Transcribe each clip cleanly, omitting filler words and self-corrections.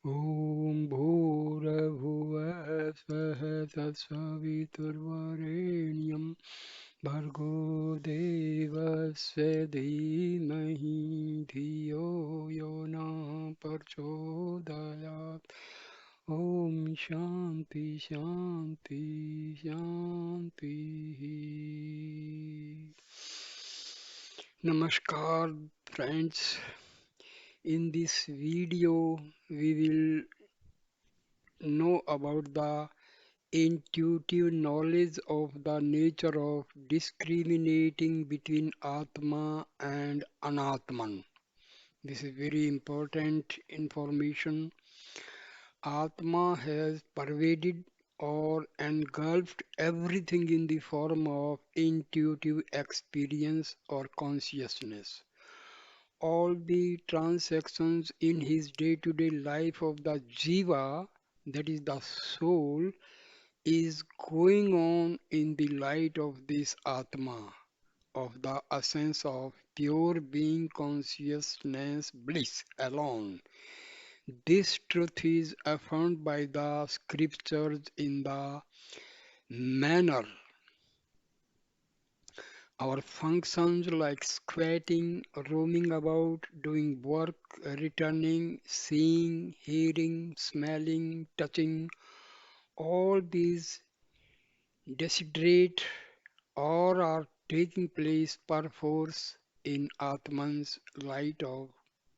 ॐ भूर्भुवः स्वः तत्सवितुर्वरेण्यं भर्गो देवस्य धीमहि धियो यो न प्रचोदयात् ॐ शान्ति शान्ति शान्तिः Namaskar friends. In this video, we will know about the intuitive knowledge of the nature of discriminating between Atma and Anatman. This is very important information. Atma has pervaded or engulfed everything in the form of intuitive experience or consciousness. All the transactions in his day-to-day life of the jiva, that is the soul, is going on in the light of this Atma, of the essence of pure being consciousness bliss alone. This truth is affirmed by the scriptures in the manner our functions like squatting, roaming about, doing work, returning, seeing, hearing, smelling, touching, all these desiderate or are taking place perforce in Atman's light of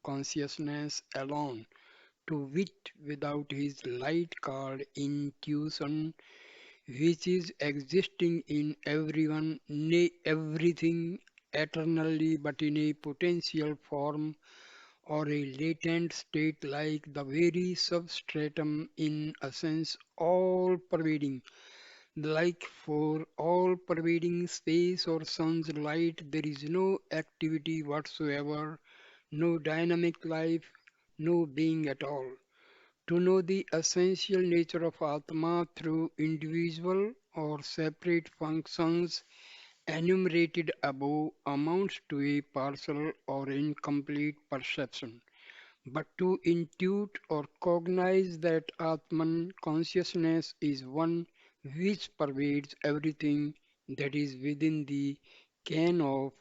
consciousness alone, to wit without his light called intuition, which is existing in everyone, nay, everything eternally, but in a potential form or a latent state like the very substratum in a sense all pervading. Like for all pervading space or sun's light, there is no activity whatsoever, no dynamic life, no being at all. To know the essential nature of Atma through individual or separate functions enumerated above amounts to a partial or incomplete perception. But to intuit or cognize that Atman consciousness is one which pervades everything that is within the ken of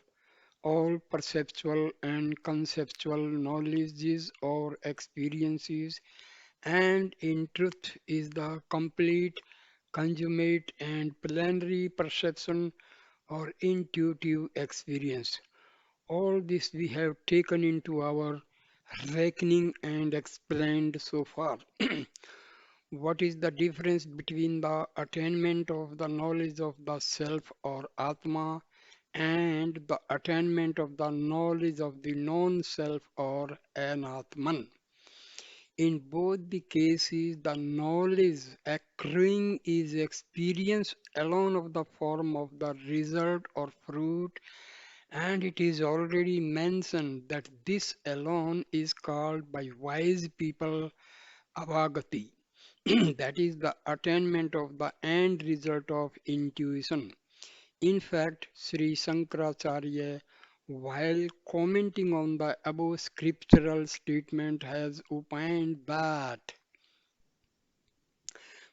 all perceptual and conceptual knowledges or experiences, and in truth is the complete, consummate, and plenary perception or intuitive experience. All this we have taken into our reckoning and explained so far. What is the difference between the attainment of the knowledge of the self or Atma and the attainment of the knowledge of the non-self or Anatman? In both the cases, the knowledge accruing is experience alone of the form of the result or fruit, and it is already mentioned that this alone is called by wise people avagati. That is the attainment of the end result of intuition. In fact, Sri Shankaracharya, while commenting on the above scriptural statement, has opined that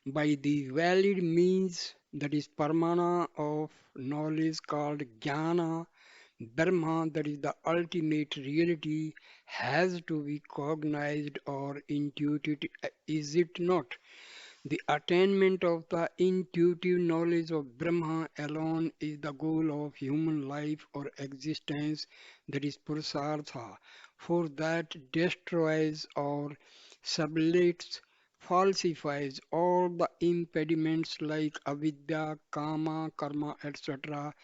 by the valid means, that is pramana of knowledge called jnana, Brahma, that is the ultimate reality, has to be cognized or intuited, is it not? The attainment of the intuitive knowledge of Brahma alone is the goal of human life or existence, that is Purusartha, for that destroys or sublates, falsifies all the impediments like avidya, kama, karma, etc.,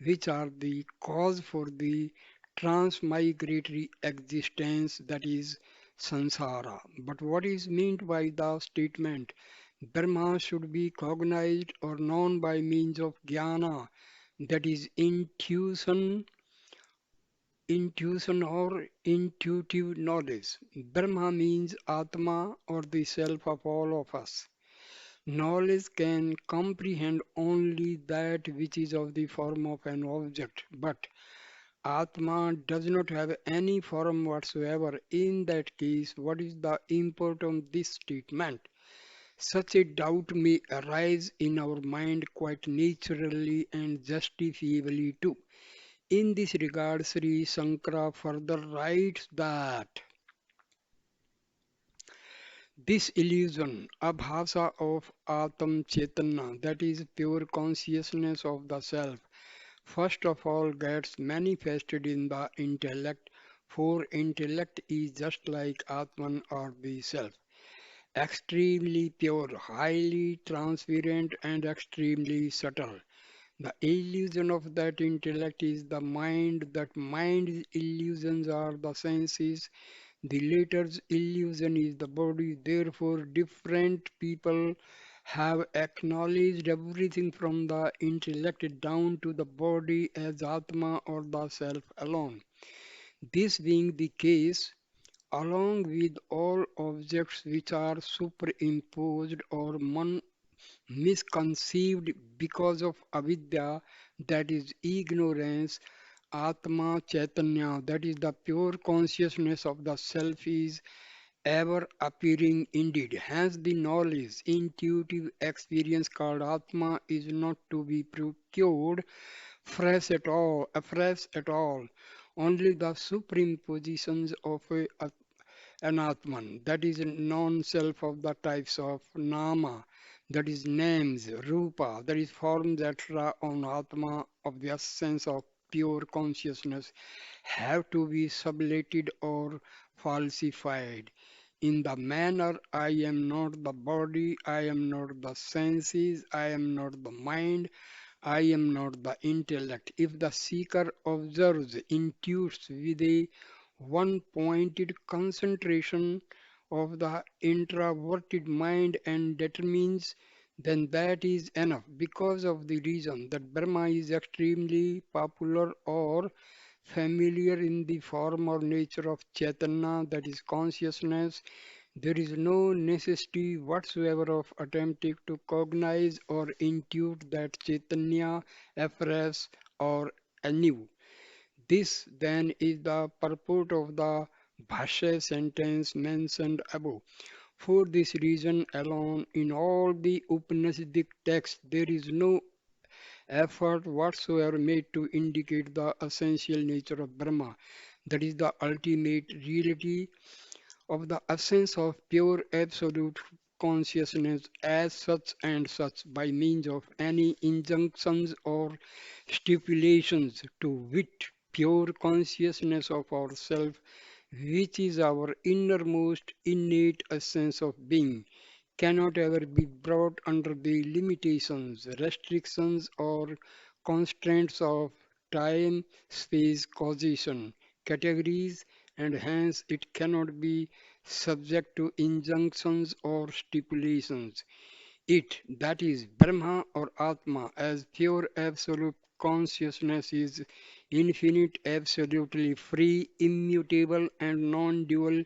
which are the cause for the transmigratory existence, that is samsara. But what is meant by the statement Brahma should be cognized or known by means of jnana, that is intuition or intuitive knowledge? Brahma means Atma or the self of all of us. Knowledge can comprehend only that which is of the form of an object, but Atma does not have any form whatsoever. In that case, what is the import of this statement? Such a doubt may arise in our mind quite naturally and justifiably too. In this regard, Sri Shankara further writes that this illusion, abhasa of Atam Chetana, that is pure consciousness of the self, first of all gets manifested in the intellect, for intellect is just like Atman or the self, extremely pure, highly transparent, and extremely subtle. The illusion of that intellect is the mind, that mind's illusions are the senses, the latter's illusion is the body. Therefore, different people have acknowledged everything from the intellect down to the body as Atma or the self alone. This being the case, along with all objects which are superimposed or misconceived because of avidya, that is ignorance, Atma Chaitanya, that is the pure consciousness of the self, is ever appearing indeed. Hence, the knowledge, intuitive experience called Atma is not to be procured afresh at all. Only the superimpositions of an Atman, that is non-self of the types of Nama, that is names, Rupa, that is forms, etc. on Atma of the essence of pure consciousness have to be sublated or falsified. In the manner I am not the body, I am not the senses, I am not the mind, I am not the intellect. If the seeker observes, intuits with a one pointed concentration of the introverted mind and determines, then that is enough, because of the reason that Brahma is extremely popular or familiar in the form or nature of Chaitanya, that is consciousness. There is no necessity whatsoever of attempting to cognize or intuit that Chaitanya afresh or anew. This then is the purport of the Bhashya sentence mentioned above. For this reason alone, in all the Upanishadic texts, there is no effort whatsoever made to indicate the essential nature of Brahma, that is the ultimate reality of the essence of pure absolute consciousness as such and such, by means of any injunctions or stipulations, to wit pure consciousness of ourself, which is our innermost innate essence of being, cannot ever be brought under the limitations, restrictions, or constraints of time, space, causation, categories, and hence it cannot be subject to injunctions or stipulations. It, that is, Brahma or Atma, as pure absolute consciousness, is infinite, absolutely free, immutable, and non dual,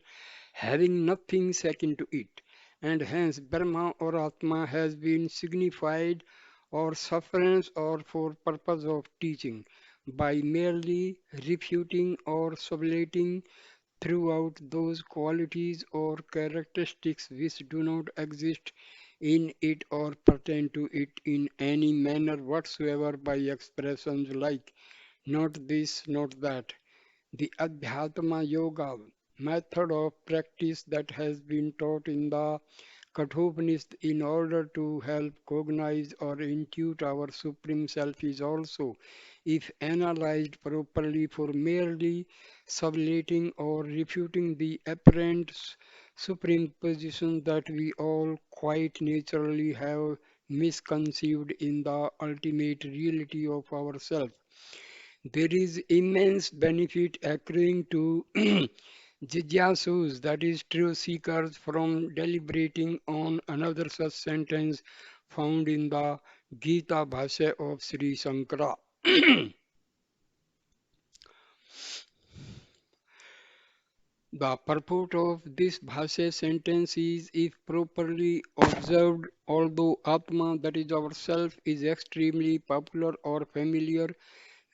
having nothing second to it. And hence, Brahma or Atma has been signified or sufferance or for purpose of teaching by merely refuting or sublating throughout those qualities or characteristics which do not exist in it or pertain to it in any manner whatsoever, by expressions like not this, not that. The Adhyatma Yoga method of practice that has been taught in the Kathopanishad in order to help cognize or intuit our Supreme Self is also, if analyzed properly, for merely sublating or refuting the apparent supreme position that we all quite naturally have misconceived in the ultimate reality of ourself. There is immense benefit accruing to Jijyasus, that is, true seekers, from deliberating on another such sentence found in the Gita Bhashya of Sri Shankara. The purport of this Bhashya sentence is, if properly observed, although Atma, that is our self, is extremely popular or familiar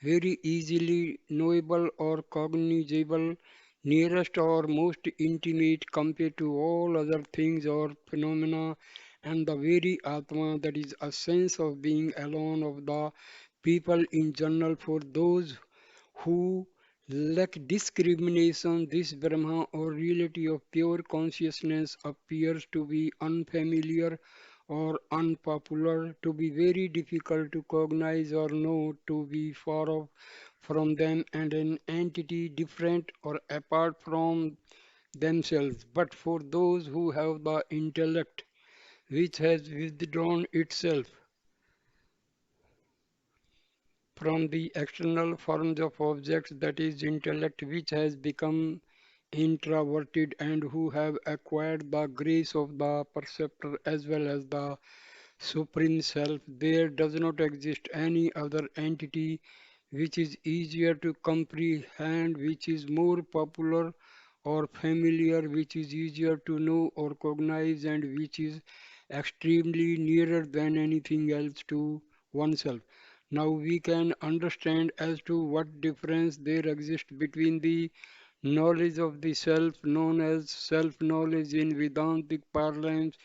very easily knowable or cognizable, nearest or most intimate compared to all other things or phenomena, and the very Atma, that is a sense of being alone of the people in general. For those who lack discrimination, this Brahma or reality of pure consciousness appears to be unfamiliar or unpopular, to be very difficult to cognize or know, to be far off from them and an entity different or apart from themselves. But for those who have the intellect which has withdrawn itself from the external forms of objects, that is, intellect which has become introverted and who have acquired the grace of the perceptor as well as the Supreme Self, there does not exist any other entity which is easier to comprehend, which is more popular or familiar, which is easier to know or cognize, and which is extremely nearer than anything else to oneself. Now we can understand as to what difference there exists between the knowledge of the self known as self-knowledge in Vedantic parlance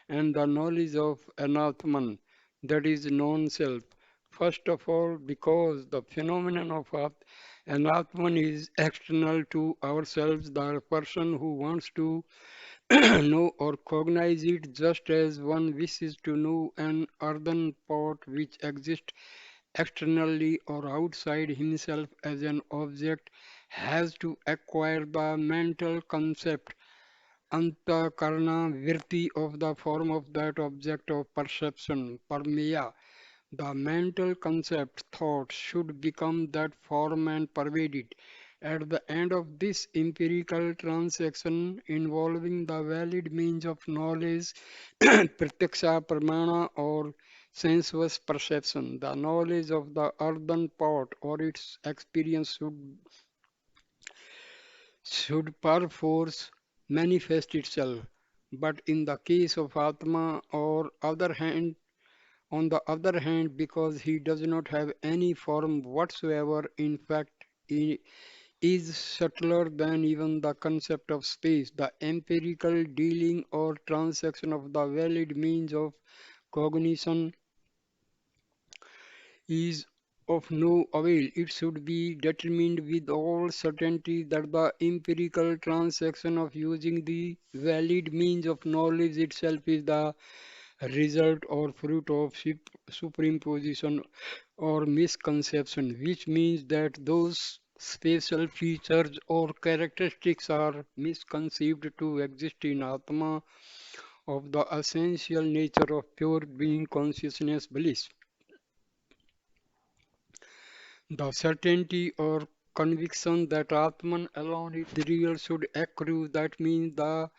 and the knowledge of an Atman, that is non-self. First of all, because the phenomenon of an Atman is external to ourselves, the person who wants to know or cognize it just as one wishes to know an earthen pot which exists externally or outside himself as an object, has to acquire the mental concept antakarana virti of the form of that object of perception, parmeya. The mental concept thought should become that form and pervade it. At the end of this empirical transaction involving the valid means of knowledge, pratyaksha, pramana, or sensuous perception, the knowledge of the earthen pot or its experience should perforce manifest itself. But in the case of Atma, on the other hand, because he does not have any form whatsoever, in fact, he is subtler than even the concept of space. The empirical dealing or transaction of the valid means of cognition is of no avail. It should be determined with all certainty that the empirical transaction of using the valid means of knowledge itself is the result or fruit of superimposition or misconception, which means that those special features or characteristics are misconceived to exist in Atma of the essential nature of pure being consciousness bliss. The certainty or conviction that Atman alone is real should accrue. That means the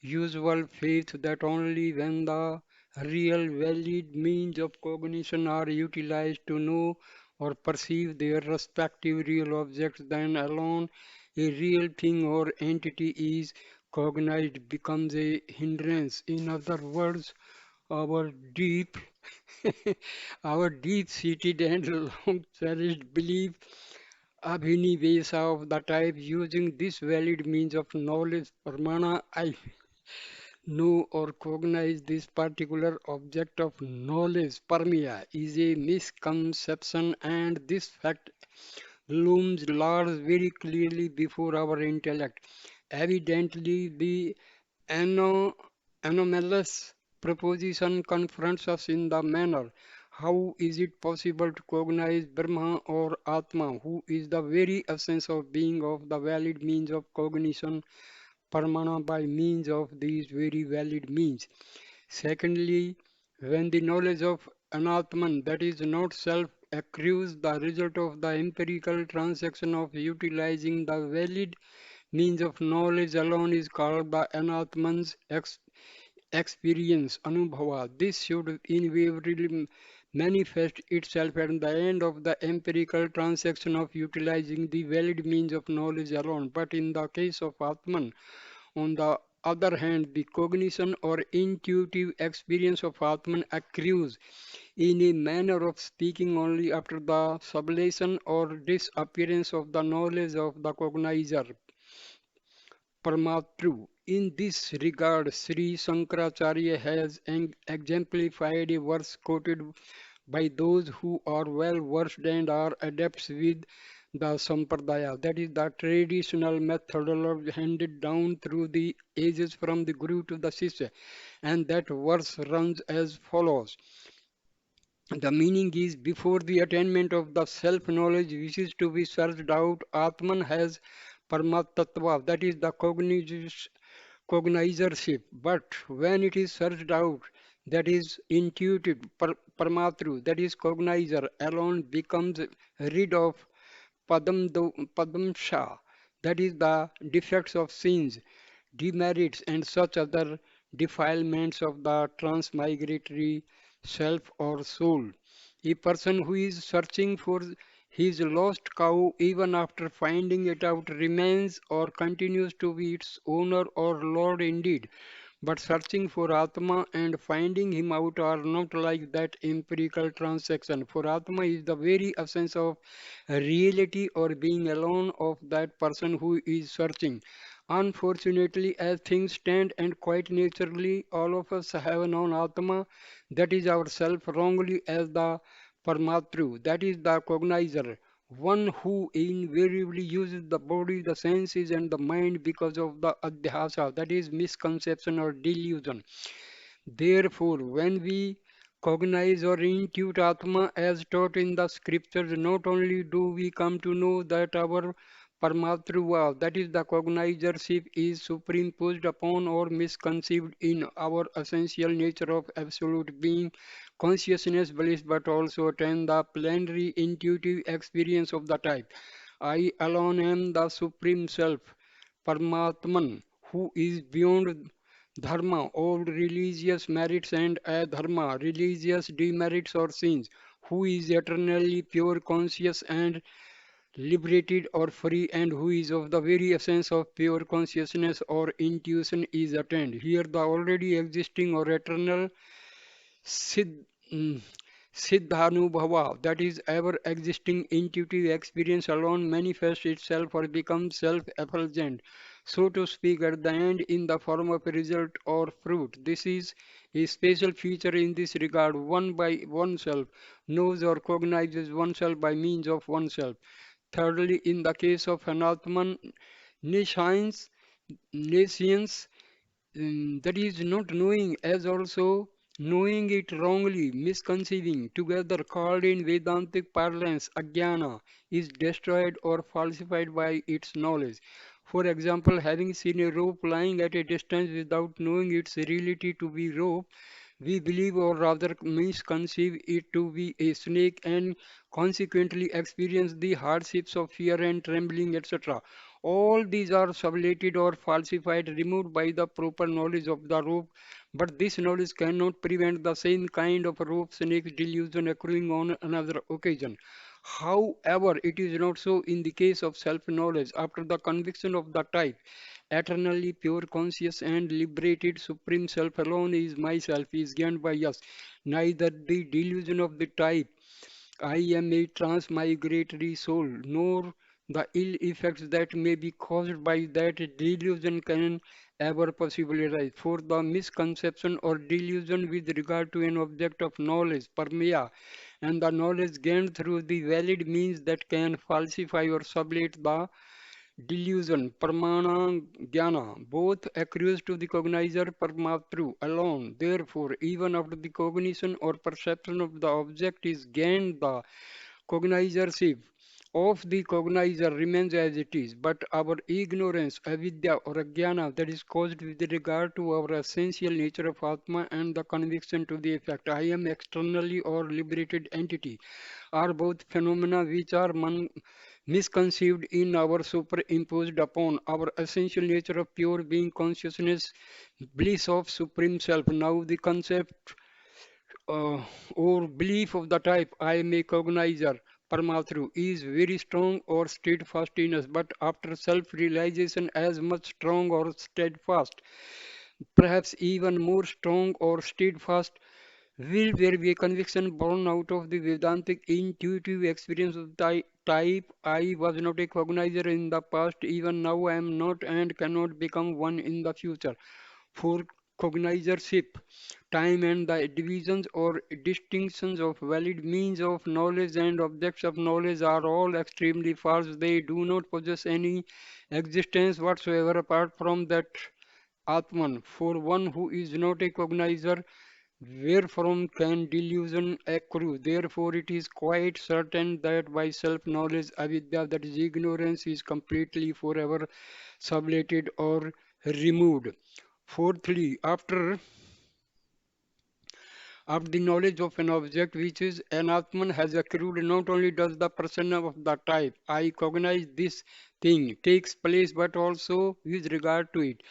usual faith that only when the real valid means of cognition are utilized to know or perceive their respective real objects, then alone a real thing or entity is cognized becomes a hindrance. In other words, our deep our deep-seated and long-cherished belief Abhinivesa of the type using this valid means of knowledge, Pramana, I know or cognize this particular object of knowledge, Parmya, is a misconception, and this fact looms large very clearly before our intellect. Evidently, the ano- anomalous proposition confronts us in the manner. How is it possible to cognize Brahma or Atma, who is the very essence of being of the valid means of cognition, Pramana by means of these very valid means? Secondly, when the knowledge of anatman, that is not self, accrues, the result of the empirical transaction of utilizing the valid means of knowledge alone is called the anatman's experience, anubhava. This should invariably manifest itself at the end of the empirical transaction of utilizing the valid means of knowledge alone. But in the case of Atman, on the other hand, the cognition or intuitive experience of Atman accrues in a manner of speaking only after the sublation or disappearance of the knowledge of the cognizer, Paramatru. In this regard, Sri Shankaracharya has exemplified a verse quoted by those who are well versed and are adepts with the Sampradaya, that is the traditional methodology handed down through the ages from the Guru to the Sishya. And that verse runs as follows. The meaning is before the attainment of the self-knowledge which is to be searched out, Atman has Paramattva, that is the cognizership. But when it is searched out, that is intuitive, Paramatru, that is cognizer, alone becomes rid of Padamsha, that is the defects of sins, demerits, and such other defilements of the transmigratory self or soul. A person who is searching for his lost cow even after finding it out remains or continues to be its owner or lord indeed. But searching for Atma and finding him out are not like that empirical transaction. For Atma is the very essence of reality or being alone of that person who is searching. Unfortunately, as things stand and quite naturally, all of us have known Atma, that is ourself, wrongly as the Paramatru, that is the cognizer, one who invariably uses the body, the senses, and the mind because of the adhyasa, that is misconception or delusion. Therefore, when we cognize or intuit Atma as taught in the scriptures, not only do we come to know that our Paramatruva, that is the cognizership, is superimposed upon or misconceived in our essential nature of absolute being, consciousness, bliss, but also attain the plenary intuitive experience of the type. I alone am the Supreme Self, Paramatman, who is beyond dharma, all religious merits, and adharma, religious demerits or sins, who is eternally pure, conscious, and liberated or free, and who is of the very essence of pure consciousness or intuition is attained. Here, the already existing or eternal Siddh, mm, Siddhanubhava, that is ever existing intuitive experience alone manifests itself or becomes self-effulgent, so to speak, at the end in the form of a result or fruit. This is a special feature in this regard. One by oneself knows or cognizes oneself by means of oneself. Thirdly, in the case of Anatman, nescience, nescience that is not knowing as also knowing it wrongly, misconceiving, together called in Vedantic parlance, ajnana, is destroyed or falsified by its knowledge. For example, having seen a rope lying at a distance without knowing its reality to be rope, we believe or rather misconceive it to be a snake and consequently experience the hardships of fear and trembling, etc. All these are sublated or falsified, removed by the proper knowledge of the rope, but this knowledge cannot prevent the same kind of rope snake delusion occurring on another occasion. However, it is not so in the case of self-knowledge. After the conviction of the type, eternally pure, conscious, and liberated Supreme Self alone is myself, is gained by us. Neither the delusion of the type I am a transmigratory soul, nor the ill effects that may be caused by that delusion can ever possibly arise. For the misconception or delusion with regard to an object of knowledge, permea, and the knowledge gained through the valid means that can falsify or sublate the delusion, pramana, jnana, both accrues to the cognizer paramatru alone. Therefore, even after the cognition or perception of the object is gained, the cognizership of the cognizer remains as it is, but our ignorance, avidya or ajnana that is caused with regard to our essential nature of Atma and the conviction to the effect I am externally or liberated entity are both phenomena which are misconceived in our superimposed upon our essential nature of pure being consciousness, bliss of supreme self. Now the concept uh, or belief of the type I am a cognizer, Paramatru is very strong or steadfast in us, but after self-realization as much strong or steadfast, perhaps even more strong or steadfast, will there be a conviction born out of the Vedantic intuitive experience of the type I was not a cognizer in the past, even now I am not and cannot become one in the future. For cognizership, time and the divisions or distinctions of valid means of knowledge and objects of knowledge are all extremely false. They do not possess any existence whatsoever apart from that Atman. For one who is not a cognizer, wherefrom can delusion accrue? Therefore, it is quite certain that by self-knowledge, avidya, that is ignorance, is completely forever sublated or removed. Fourthly, after the knowledge of an object which is an Atman has accrued, not only does the person of the type I cognize this thing takes place, but also with regard to it.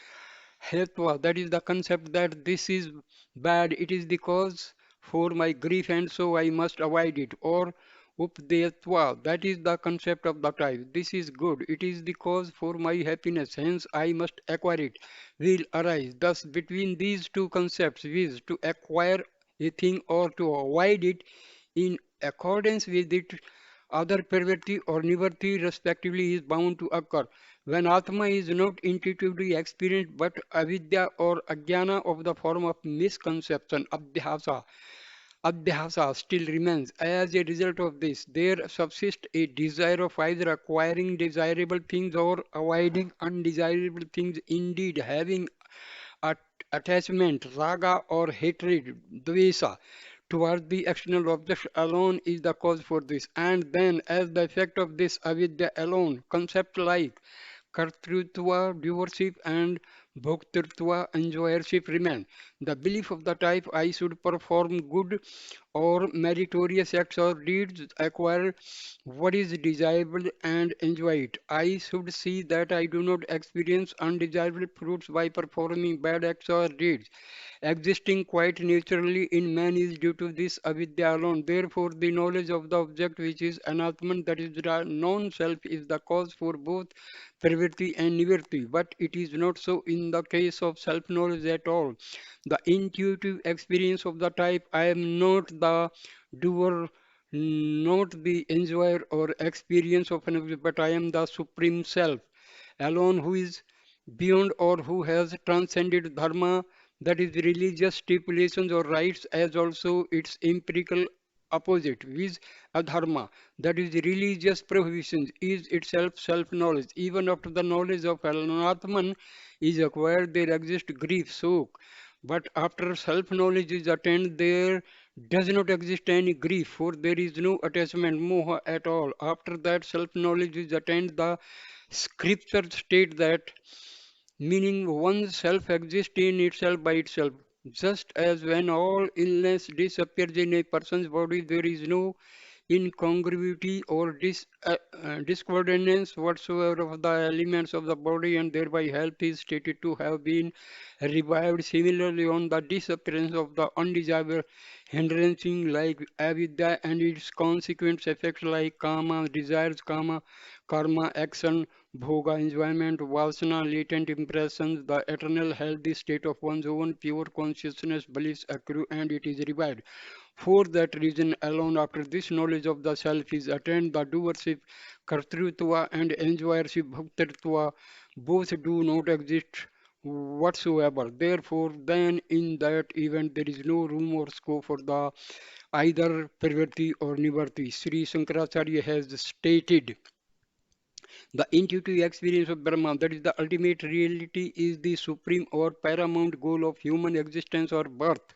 Hetva, that is the concept that this is bad, it is the cause for my grief and so I must avoid it. Or Updetva, that is the concept of the type. This is good, it is the cause for my happiness, hence I must acquire it, will arise. Thus, between these two concepts, viz. To acquire a thing or to avoid it in accordance with it, other perverti or nivarti respectively is bound to occur. When Atma is not intuitively experienced but avidya or ajnana of the form of misconception, abhyasa still remains. As a result of this, there subsists a desire of either acquiring desirable things or avoiding undesirable things, indeed having at attachment, raga or hatred, dvesa, towards the external object alone is the cause for this. And then, as the effect of this avidya alone, concept like kartrutva, doership, and bhoktrutva, enjoyership remain. The belief of the type I should perform good or meritorious acts or deeds, acquire what is desirable and enjoy it. I should see that I do not experience undesirable fruits by performing bad acts or deeds. Existing quite naturally in man is due to this avidya alone. Therefore, the knowledge of the object which is anatman, that is the non-self, is the cause for both pravritti and nivritti. But it is not so in the case of self-knowledge at all. The intuitive experience of the type I am not the doer, not the enjoyer or experience of an object, but I am the supreme self alone who is beyond or who has transcended dharma, that is religious stipulations or rites, as also its empirical opposite, viz. Adharma, that is religious prohibitions, is itself self-knowledge. Even after the knowledge of Atman is acquired, there exists grief, shock. But after self-knowledge is attained, there does not exist any grief, for there is no attachment, moha at all. After that self-knowledge is attained, the scriptures state that meaning one's self exists in itself by itself. Just as when all illness disappears in a person's body, there is no incongruity or discordance whatsoever of the elements of the body, and thereby health is stated to have been revived. Similarly, on the disappearance of the undesirable hindrancing like avidya and its consequent effects like kama, desires, karma, action, bhoga, enjoyment, vasana, latent impressions, the eternal healthy state of one's own pure consciousness beliefs accrue and it is revived. For that reason alone, after this knowledge of the self is attained, the doership, kartrutva, and enjoyership, bhaktatva, both do not exist whatsoever. Therefore, then in that event, there is no room or scope for the either perverti or nivarti. Sri Shankaracharya has stated the intuitive experience of Brahma, that is the ultimate reality, is the supreme or paramount goal of human existence or birth,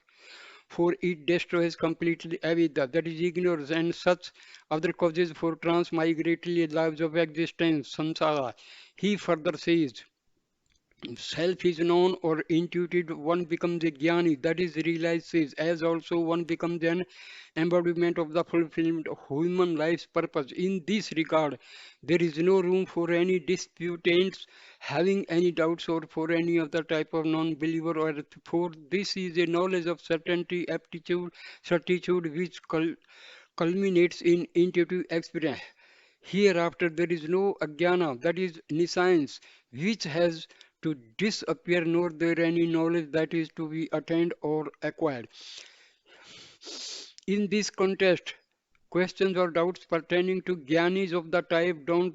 for it destroys completely avidya, that is ignorance, and such other causes for transmigratory lives of existence, samsara. He further says, self is known or intuited, one becomes a jnani, that is realizes, as also one becomes an embodiment of the fulfillment of human life's purpose. In this regard, there is no room for any disputants having any doubts or for any other type of non-believer, or for this is a knowledge of certainty, aptitude, certitude, which culminates in intuitive experience. Hereafter there is no ajnana, that is nescience, which has to disappear, nor there any knowledge that is to be attained or acquired. In this context, questions or doubts pertaining to jnanis of the type don't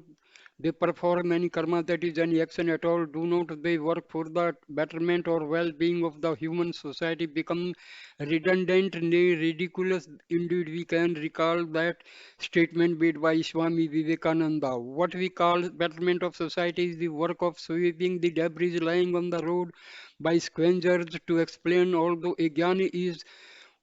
they perform any karma, that is any action at all, do not they work for the betterment or well-being of the human society, become redundant, nay ridiculous. Indeed, we can recall that statement made by Swami Vivekananda. What we call betterment of society is the work of sweeping the debris lying on the road by scavengers. To explain, although a jnani is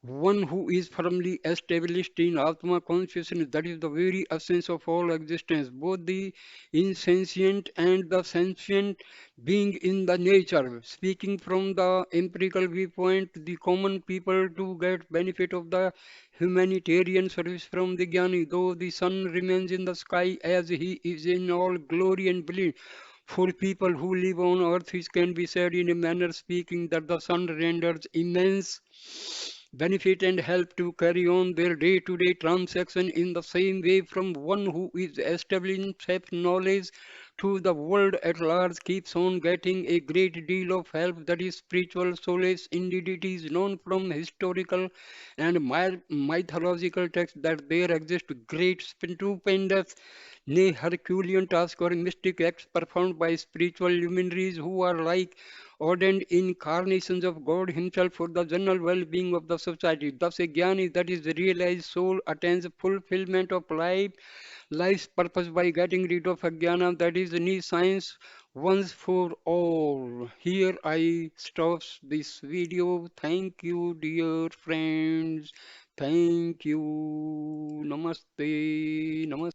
one who is firmly established in Atma consciousness, that is the very essence of all existence, both the insentient and the sentient being in the nature. Speaking from the empirical viewpoint, the common people to get benefit of the humanitarian service from the Jnani, though the sun remains in the sky as he is in all glory and brilliance. For people who live on earth, it can be said in a manner speaking that the sun renders immense benefit and help to carry on their day-to-day transaction. In the same way, from one who is establishing self-knowledge to the world at large keeps on getting a great deal of help, that is spiritual solace. Indeed, it is known from historical and mythological texts that there exist great stupendous, nay Herculean tasks or mystic acts performed by spiritual luminaries who are like ordained incarnations of God Himself for the general well-being of the society. Thus, a jnani, that is the realized soul, attains fulfillment of life's purpose by getting rid of ajnana, that is any science once for all. Here I stop this video. Thank you, dear friends. Thank you. Namaste. Namaste.